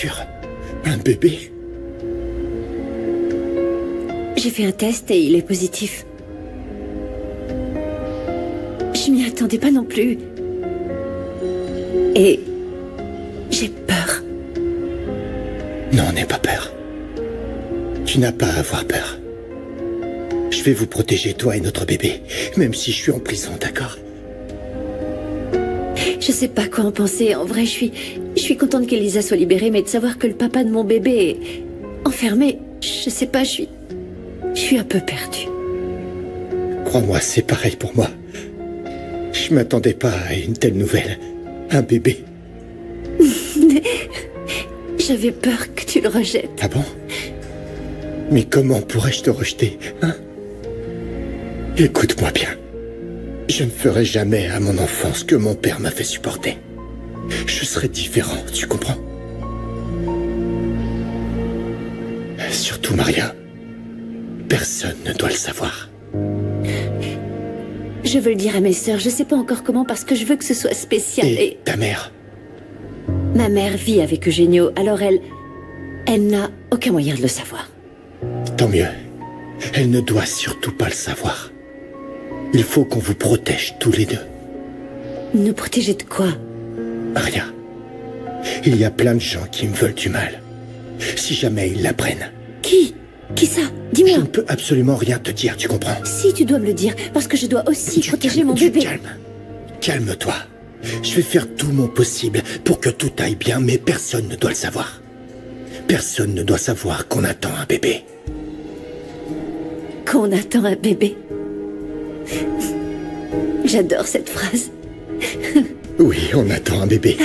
sûr. Un bébé? J'ai fait un test et il est positif. Je m'y attendais pas non plus. Et j'ai peur. Non, n'aie pas peur. Tu n'as pas à avoir peur. Je vais vous protéger, toi et notre bébé, même si je suis en prison, d'accord? Je sais pas quoi en penser. En vrai, je suis contente qu'Elisa soit libérée, mais de savoir que le papa de mon bébé est enfermé, je sais pas, je suis un peu perdue. Crois-moi, c'est pareil pour moi. Je m'attendais pas à une telle nouvelle. Un bébé. J'avais peur que tu le rejettes. Ah bon? Mais comment pourrais-je te rejeter, hein? Écoute-moi bien. Je ne ferai jamais à mon enfant ce que mon père m'a fait supporter. Je serai différent, tu comprends? Surtout Maria. Personne ne doit le savoir. Je veux le dire à mes sœurs, je sais pas encore comment parce que je veux que ce soit spécial Et ta mère? Ma mère vit avec Eugenio, alors elle n'a aucun moyen de le savoir. Tant mieux. Elle ne doit surtout pas le savoir. Il faut qu'on vous protège tous les deux. Nous protéger de quoi? Maria, il y a plein de gens qui me veulent du mal. Si jamais ils l'apprennent. Qui? Qui ça? Dis-moi. Je ne peux absolument rien te dire, tu comprends? Si, tu dois me le dire, parce que je dois aussi protéger mon bébé. Calme-toi. Je vais faire tout mon possible pour que tout aille bien, mais personne ne doit le savoir. Personne ne doit savoir qu'on attend un bébé. Qu'on attend un bébé. J'adore cette phrase. Oui, on attend un bébé.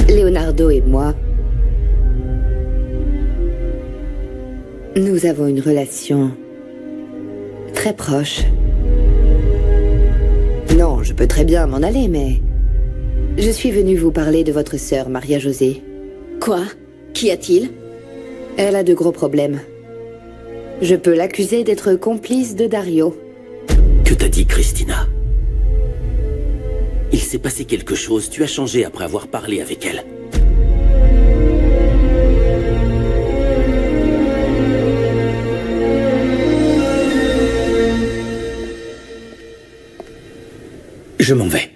Leonardo et moi, nous avons une relation très proche. Non, je peux très bien m'en aller, mais je suis venue vous parler de votre sœur, Maria José. Quoi? Qu'y a-t-il? Elle a de gros problèmes. Je peux l'accuser d'être complice de Dario. Que t'as dit, Christina? Il s'est passé quelque chose, tu as changé après avoir parlé avec elle. Je m'en vais.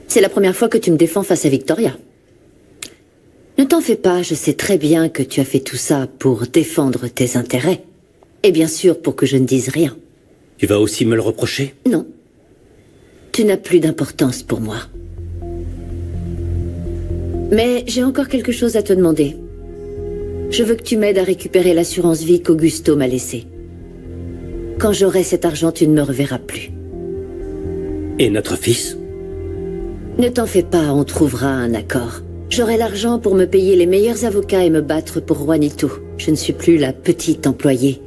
C'est la première fois que tu me défends face à Victoria. Ne t'en fais pas, je sais très bien que tu as fait tout ça pour défendre tes intérêts. Et bien sûr pour que je ne dise rien. Tu vas aussi me le reprocher? Non. Tu n'as plus d'importance pour moi. Mais j'ai encore quelque chose à te demander. Je veux que tu m'aides à récupérer l'assurance vie qu'Augusto m'a laissée. Quand j'aurai cet argent, tu ne me reverras plus. Et notre fils? Ne t'en fais pas, on trouvera un accord. J'aurai l'argent pour me payer les meilleurs avocats et me battre pour Juanito. Je ne suis plus la petite employée.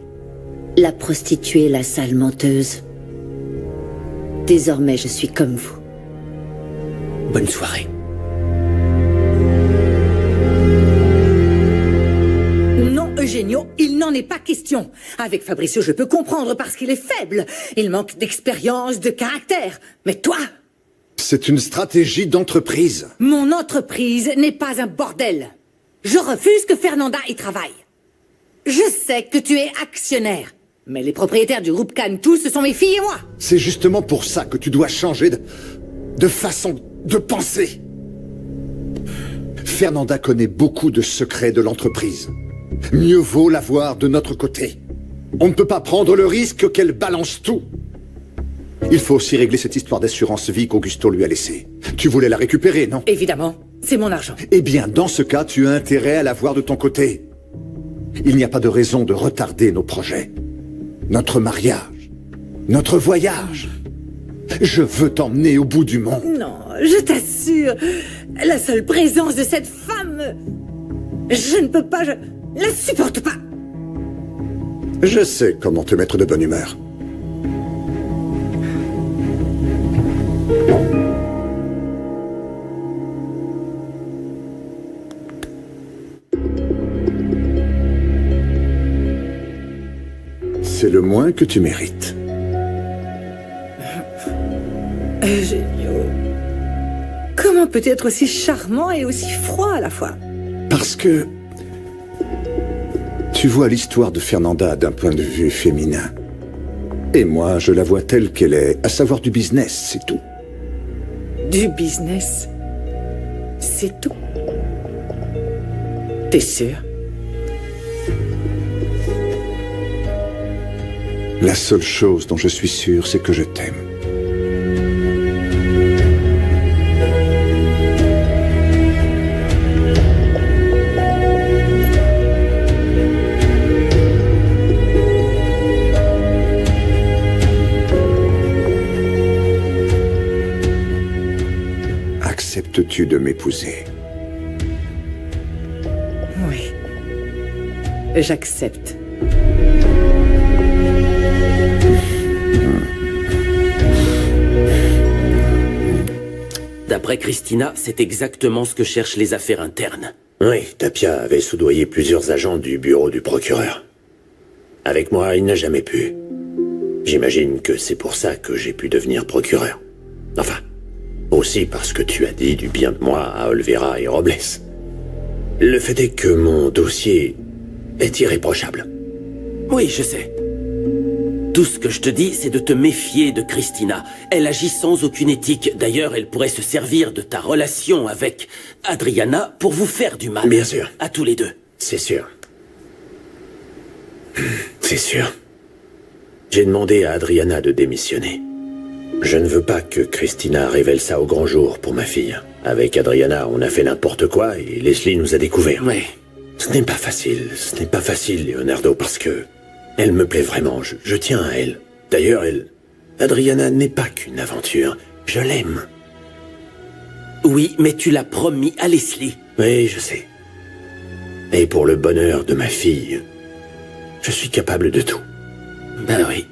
La prostituée, la sale menteuse. Désormais, je suis comme vous. Bonne soirée. Non, Eugenio, il n'en est pas question. Avec Fabrizio, je peux comprendre parce qu'il est faible. Il manque d'expérience, de caractère. Mais toi, c'est une stratégie d'entreprise. mon entreprise n'est pas un bordel. Je refuse que Fernanda y travaille. Je sais que tu es actionnaire. Mais les propriétaires du groupe Cannes, tous, ce sont mes filles et moi. C'est justement pour ça que tu dois changer de façon de penser. Fernanda connaît beaucoup de secrets de l'entreprise. Mieux vaut l'avoir de notre côté. On ne peut pas prendre le risque qu'elle balance tout. Il faut aussi régler cette histoire d'assurance vie qu'Augusto lui a laissée. Tu voulais la récupérer, non? Évidemment, c'est mon argent. Eh bien, dans ce cas, tu as intérêt à l'avoir de ton côté. Il n'y a pas de raison de retarder nos projets. Notre mariage, notre voyage. Je veux t'emmener au bout du monde. Non, je t'assure, la seule présence de cette femme, je ne peux pas, je la supporte pas. Je sais comment te mettre de bonne humeur. C'est le moins que tu mérites. Eugenio, comment peux-tu être aussi charmant et aussi froid à la fois? Parce que... tu vois l'histoire de Fernanda d'un point de vue féminin. Et moi, je la vois telle qu'elle est, à savoir du business, c'est tout. Du business, c'est tout. T'es sûr? La seule chose dont je suis sûr, c'est que je t'aime. Acceptes-tu de m'épouser? Oui. J'accepte. D'après Christina, c'est exactement ce que cherchent les affaires internes. Oui, Tapia avait soudoyé plusieurs agents du bureau du procureur. Avec moi, il n'a jamais pu. J'imagine que c'est pour ça que j'ai pu devenir procureur. Enfin, aussi parce que tu as dit du bien de moi à Olvera et Robles. Le fait est que mon dossier est irréprochable. Oui, je sais. Tout ce que je te dis, c'est de te méfier de Christina. Elle agit sans aucune éthique. D'ailleurs, elle pourrait se servir de ta relation avec Adriana pour vous faire du mal. Bien sûr. À tous les deux. C'est sûr. C'est sûr. J'ai demandé à Adriana de démissionner. Je ne veux pas que Christina révèle ça au grand jour pour ma fille. Avec Adriana, on a fait n'importe quoi et Leslie nous a découvert. Oui. Ce n'est pas facile, Leonardo, parce que... elle me plaît vraiment, je tiens à elle. D'ailleurs, Adriana n'est pas qu'une aventure. Je l'aime. Oui, mais tu l'as promis à Leslie. Oui, je sais. Et pour le bonheur de ma fille, je suis capable de tout. Ben oui.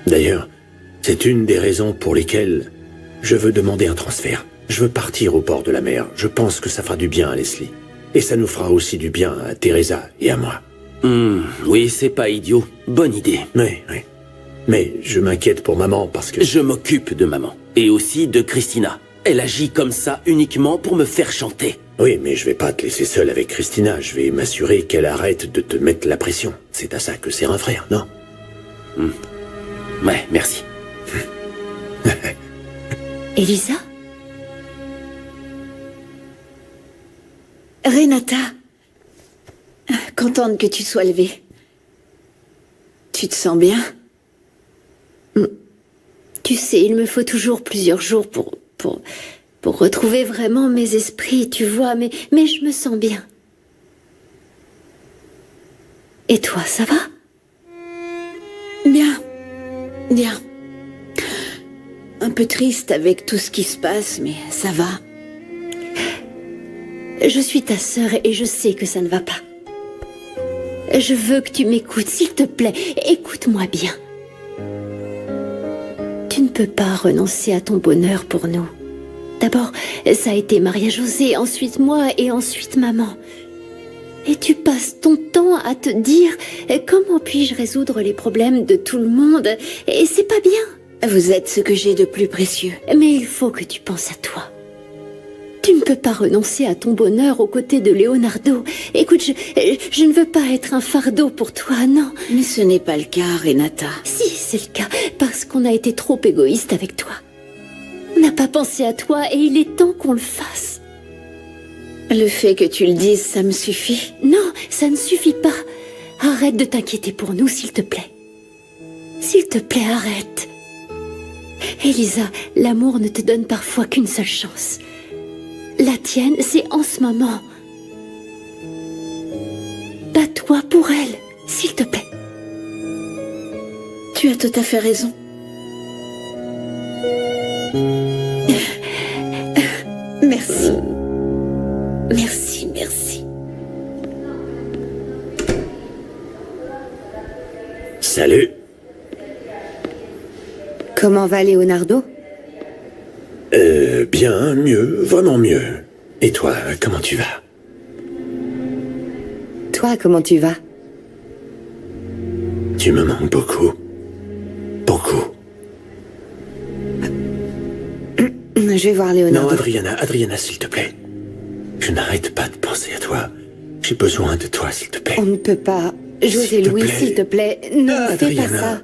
D'ailleurs, c'est une des raisons pour lesquelles je veux demander un transfert. Je veux partir au bord de la mer. Je pense que ça fera du bien à Leslie. Et ça nous fera aussi du bien à Teresa et à moi. Oui, c'est pas idiot. Bonne idée. Oui. Mais je m'inquiète pour maman parce que... Je m'occupe de maman. Et aussi de Christina. Elle agit comme ça uniquement pour me faire chanter. Oui, mais je vais pas te laisser seule avec Christina. Je vais m'assurer qu'elle arrête de te mettre la pression. C'est à ça que sert un frère, non? Ouais, merci. Elisa? Renata, contente que tu sois levée. Tu te sens bien? Tu sais, il me faut toujours plusieurs jours pour retrouver vraiment mes esprits, tu vois, mais je me sens bien. Et toi, ça va? Bien. Un peu triste avec tout ce qui se passe, mais ça va. Je suis ta sœur et je sais que ça ne va pas. Je veux que tu m'écoutes, s'il te plaît, écoute-moi bien. Tu ne peux pas renoncer à ton bonheur pour nous. D'abord, ça a été Maria-Josée, ensuite moi et ensuite maman. Et tu passes ton temps à te dire « Comment puis-je résoudre les problèmes de tout le monde ?» Et c'est pas bien. Vous êtes ce que j'ai de plus précieux. Mais il faut que tu penses à toi. Tu ne peux pas renoncer à ton bonheur aux côtés de Leonardo. Écoute, je ne veux pas être un fardeau pour toi, non. Mais ce n'est pas le cas, Renata. Si, c'est le cas, parce qu'on a été trop égoïste avec toi. On n'a pas pensé à toi et il est temps qu'on le fasse. Le fait que tu le dises, ça me suffit. Non, ça ne suffit pas. Arrête de t'inquiéter pour nous, s'il te plaît. S'il te plaît, arrête. Elisa, l'amour ne te donne parfois qu'une seule chance. La tienne, c'est en ce moment. Bats-toi pour elle, s'il te plaît. Tu as tout à fait raison. Merci. Merci. Salut. Comment va Leonardo? Bien, mieux, vraiment mieux. Et toi, comment tu vas? Toi, comment tu vas? Tu me manques beaucoup. Beaucoup. Je vais voir Non, Leonardo. Adriana, s'il te plaît. Je n'arrête pas de penser à toi. J'ai besoin de toi, s'il te plaît. On ne peut pas. José S'il te Louis, plaît. s'il te plaît, ne fais pas Adriana, ça.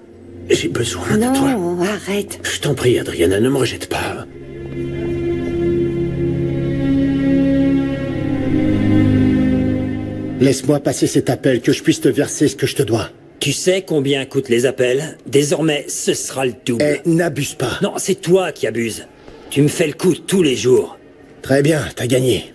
j'ai besoin de toi. Non, arrête. Je t'en prie, Adriana, ne me rejette pas. Laisse-moi passer cet appel, que je puisse te verser ce que je te dois. Tu sais combien coûtent les appels? Désormais, ce sera le double. N'abuse pas. Non, c'est toi qui abuses. Tu me fais le coup tous les jours. Très bien, t'as gagné.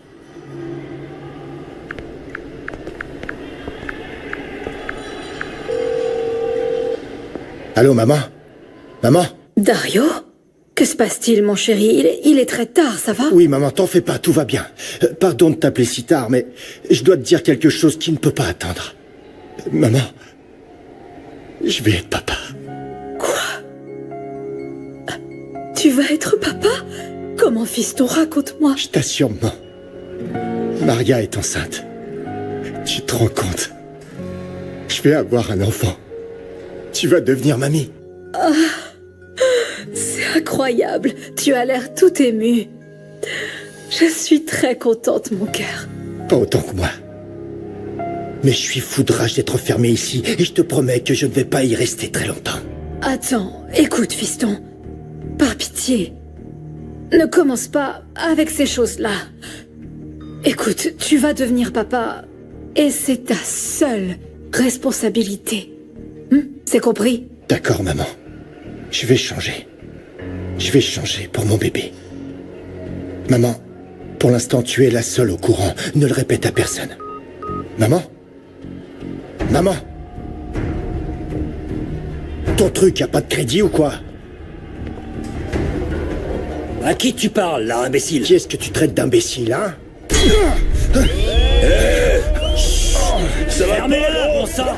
Allô, maman? Maman? Dario? Que se passe-t-il, mon chéri? Il est très tard, ça va? Oui, maman, t'en fais pas, tout va bien. Pardon de t'appeler si tard, mais je dois te dire quelque chose qui ne peut pas attendre. Maman, je vais être papa. Tu vas être papa? Comment, fiston? Raconte-moi. Je t'assure, maman. Maria est enceinte. Tu te rends compte? Je vais avoir un enfant. Tu vas devenir mamie. C'est incroyable. Tu as l'air tout ému. Je suis très contente, mon cœur. Pas autant que moi. Mais je suis fou de rage d'être enfermé ici, et je te promets que je ne vais pas y rester très longtemps. Attends, écoute, fiston. Par pitié, ne commence pas avec ces choses-là. Écoute, tu vas devenir papa, et c'est ta seule responsabilité. C'est compris? D'accord, maman. Je vais changer. Je vais changer pour mon bébé. Maman, pour l'instant, tu es la seule au courant. Ne le répète à personne. Maman? Maman? Ton truc a pas de crédit ou quoi? À qui tu parles, là, imbécile? Qui est-ce que tu traites d'imbécile, hein? Fermez-la, bon sang!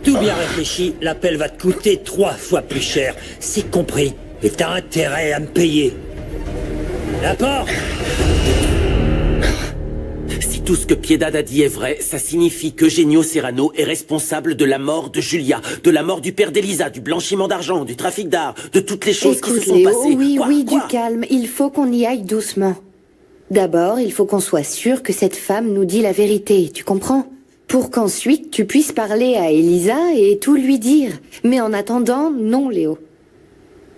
Tout bien réfléchi, l'appel va te coûter 3 fois plus cher. C'est compris. Et t'as intérêt à me payer. La porte! Si tout ce que Piedad a dit est vrai, ça signifie qu'Eugenio Serrano est responsable de la mort de Julia, de la mort du père d'Elisa, du blanchiment d'argent, du trafic d'art, de toutes les choses qui Écoute, se sont Léo, passées. oui, Quoi, oui, quoi du calme. Il faut qu'on y aille doucement. D'abord, il faut qu'on soit sûr que cette femme nous dit la vérité, tu comprends? Pour qu'ensuite tu puisses parler à Elisa et tout lui dire. Mais en attendant, non, Léo.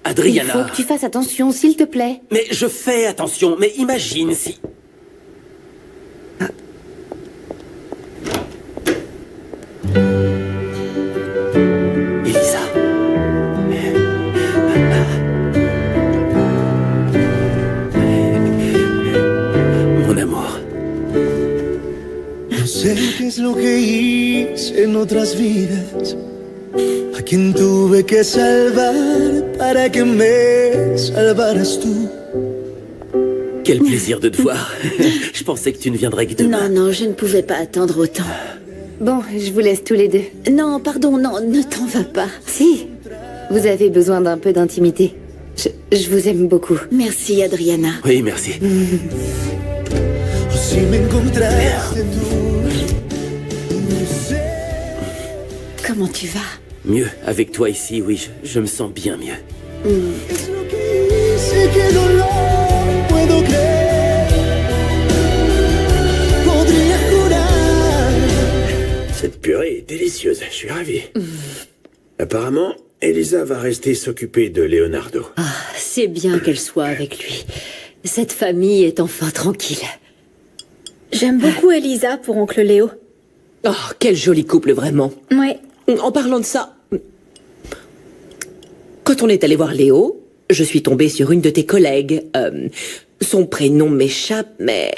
Adriana... Il faut que tu fasses attention, s'il te plaît. Mais je fais attention, mais imagine si... Elisa. Mon amour. No sé qué es lo que hice en otras vidas, a quien tuve que salvar para que me salvaras tú. Quel plaisir de te voir. Je pensais que tu ne viendrais que demain. Non, je ne pouvais pas attendre autant. Bon, je vous laisse tous les deux. Non, pardon, non, ne t'en vas pas. Si, vous avez besoin d'un peu d'intimité. Je vous aime beaucoup. Merci, Adriana. Oui, merci. Si me encontraste tú, no sé. Comment tu vas? Mieux, avec toi ici, oui, je me sens bien mieux. Es lo que hice que no lo puedo creer. Podría jurar. Cette purée est délicieuse, je suis ravi. Apparemment, Elisa va rester s'occuper de Leonardo. Ah, c'est bien qu'elle soit avec lui. Cette famille est enfin tranquille. J'aime beaucoup Elisa pour oncle Léo. Oh, quel joli couple, vraiment. Ouais. En parlant de ça, quand on est allé voir Léo, je suis tombée sur une de tes collègues. Son prénom m'échappe, mais...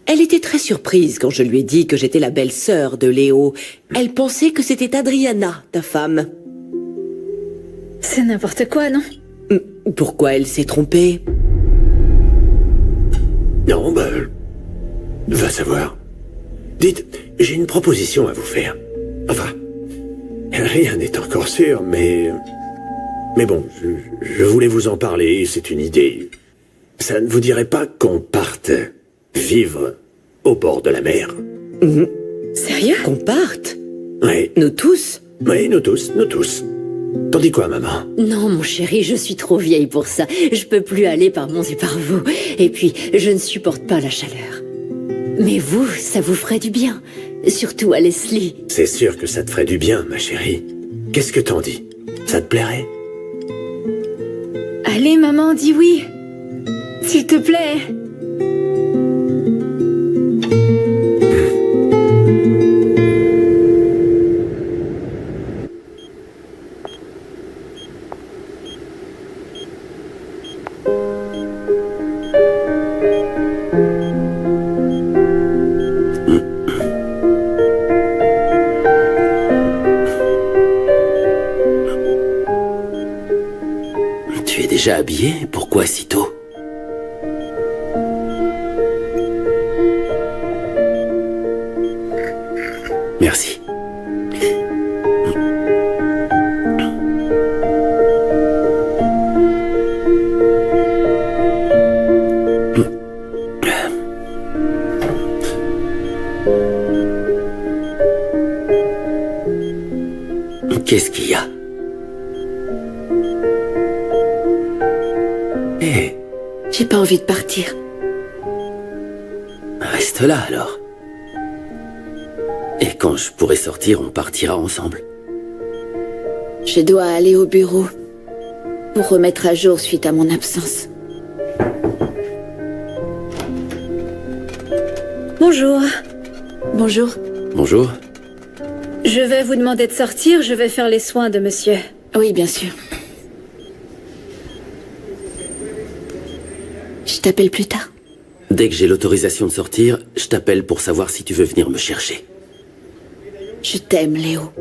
Elle était très surprise quand je lui ai dit que j'étais la belle-sœur de Léo. Elle pensait que c'était Adriana, ta femme. C'est n'importe quoi, non? Pourquoi elle s'est trompée? Non, va savoir. Dites, j'ai une proposition à vous faire. Enfin, rien n'est encore sûr, mais bon, je voulais vous en parler, c'est une idée. Ça ne vous dirait pas qu'on parte vivre au bord de la mer? Sérieux? Qu'on parte? Oui. Nous tous? Oui, nous tous. T'en dis quoi, maman? Non, mon chéri, je suis trop vieille pour ça. Je peux plus aller par monts et par vous. Et puis, je ne supporte pas la chaleur. Mais vous, ça vous ferait du bien. Surtout à Leslie. C'est sûr que ça te ferait du bien, ma chérie. Qu'est-ce que t'en dis? Ça te plairait? Allez, maman, dis oui. S'il te plaît. Tu es déjà habillé? Pourquoi si tôt? Merci. Qu'est-ce qu'il y a? Hé, J'ai pas envie de partir. reste là alors. Et quand je pourrai sortir, on partira ensemble. Je dois aller au bureau pour remettre à jour suite à mon absence. Bonjour. Bonjour. Bonjour. Je vais vous demander de sortir, je vais faire les soins de monsieur. Oui, bien sûr. Je t'appelle plus tard. Dès que j'ai l'autorisation de sortir, je t'appelle pour savoir si tu veux venir me chercher. Je t'aime, Léo.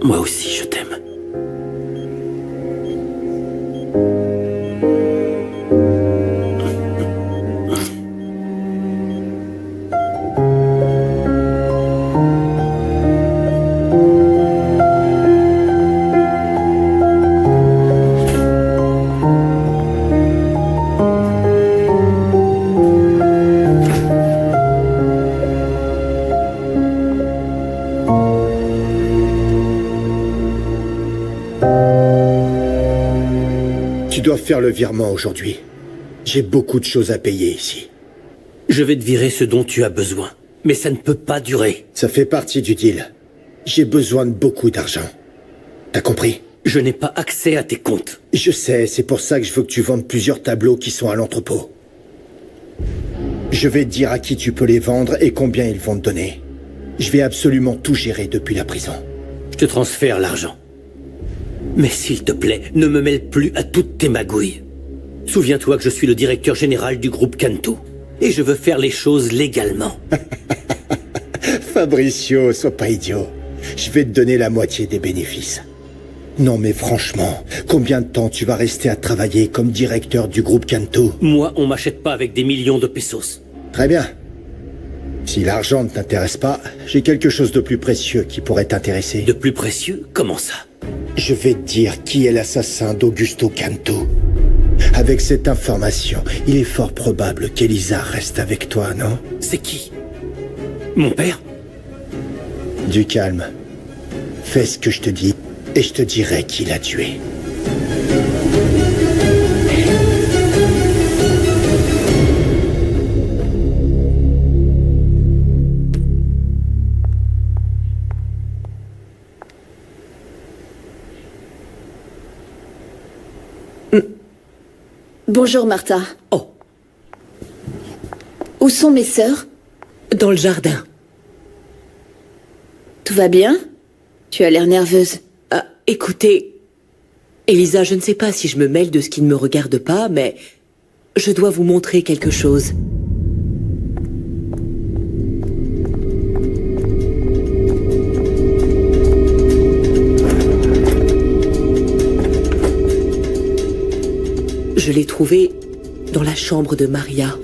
Moi aussi, je t'aime. Tu dois faire le virement aujourd'hui. J'ai beaucoup de choses à payer ici. Je vais te virer ce dont tu as besoin. Mais ça ne peut pas durer. Ça fait partie du deal. J'ai besoin de beaucoup d'argent. T'as compris? Je n'ai pas accès à tes comptes. Je sais, c'est pour ça que je veux que tu vendes plusieurs tableaux qui sont à l'entrepôt. Je vais te dire à qui tu peux les vendre et combien ils vont te donner. Je vais absolument tout gérer depuis la prison. Je te transfère l'argent. Mais s'il te plaît, ne me mêle plus à toutes tes magouilles. Souviens-toi que je suis le directeur général du groupe Cantu. Et je veux faire les choses légalement. Fabricio, sois pas idiot. Je vais te donner la moitié des bénéfices. Non mais franchement, combien de temps tu vas rester à travailler comme directeur du groupe Cantu? Moi, on m'achète pas avec des millions de pesos. Très bien. Si l'argent ne t'intéresse pas, j'ai quelque chose de plus précieux qui pourrait t'intéresser. De plus précieux? Comment ça? Je vais te dire qui est l'assassin d'Augusto Cantu. Avec cette information, il est fort probable qu'Elisa reste avec toi, non? C'est qui? Mon père? Du calme. Fais ce que je te dis, et je te dirai qui l'a tué. Bonjour, Martha. Oh, Où sont mes sœurs? dans le jardin. Tout va bien? Tu as l'air nerveuse. Ah, écoutez, Elisa, je ne sais pas si je me mêle de ce qui ne me regarde pas, mais je dois vous montrer quelque chose. Je l'ai trouvé dans la chambre de Maria.